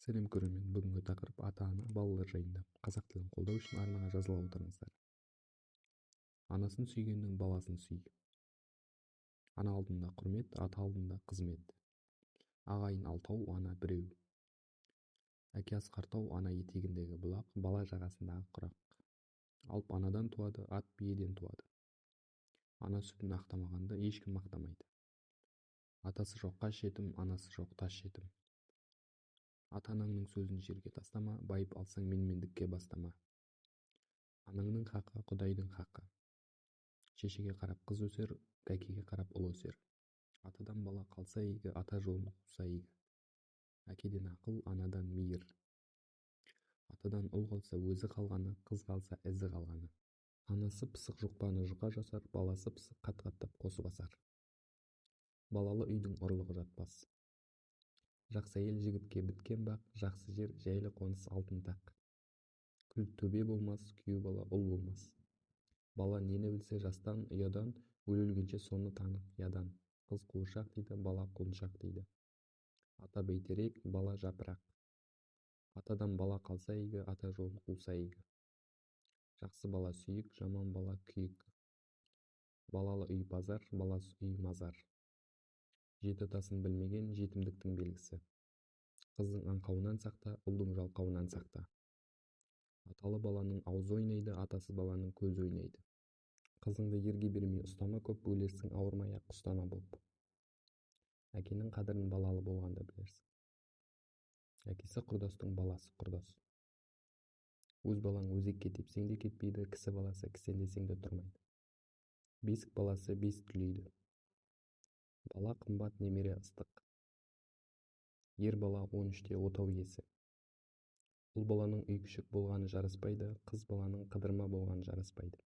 Сәлем көрермен, бүгінгі тақырып ата-ана балалар жайында. Қазақ тілін қолдау үшін арнаға жазыла отырыңыздар. Анасын сүйгеннің баласын сүй. Ана алдында құрмет, ата алдында қызмет. Ағайын алтау, ана біреу. Әке асқартау, ана етегіндегі бұлақ, бала жағасындағы құрақ. Алып анадан туады, ат биеден туады. Ана сүтін ақтамағанды ешкім мақтамайды. Атасы жоқ қас жетім, анасы жоқ тас жетім. Ата-анаңның сөзін жерге тастама, байып алсаң менмендікке бастама. Анаңның хақы Құдайдың хақы. Шешеге қарап қыз өсер, кәкеге қарап ұл өсер. Атадан бала қалса игі, ата жолын қуса игі. Әкеден ақыл, анадан мейір. Атадан ұл қалса өзі қалғаны, қыз қалса ізі қалғаны. Анасы пысық жұқпаны жұқа жасар, баласы пысық қат-қаттап қосып асар. Балалы үйдің ұрлығы жатпас. Жақсы әйел жігітке біткен бақ, жақсы жер жайлы қоныс алтын тақ. Күл төбе болмас, күйеу бала ұл болмас. Бала нені білсе жастан, ұядан, өлгенше соны танық ядан. Қыз қуыршақ дейді, бала құлыншақ дейді. Ата бәйтерек, бала жапырақ. Атадан бала қалса игі, ата жолын қуса игі. Жақсы бала сүйік, жаман бала күйік. Балалы үй базар, баласы үй мазар. Жеті атасын білмеген жетімдіктің белгісі. Қыздың аңқауынан сақта, ұлдың жалқауынан сақта. Аталы баланың аузы ойнайды, атасы баланың көзі ойнайды. Қызыңды ерге бермей ұстама көп, өлерсің ауырмай-ақ құстана болып. Әкенің қадірін балалы болғанда білерсің. Әкесі құрдастың баласы құрдас. Өз балаң өзекке тепсең де кетпейді, кісі баласы кісендесең де тұрмайды. Бесік баласы бесік түлейді. Бала қымбат, немере ыстық. Ер бала 13-те отау иесі. Ұл баланың үй күшік болғаны жараспайды, қыз баланың қыдырма болғаны жараспайды.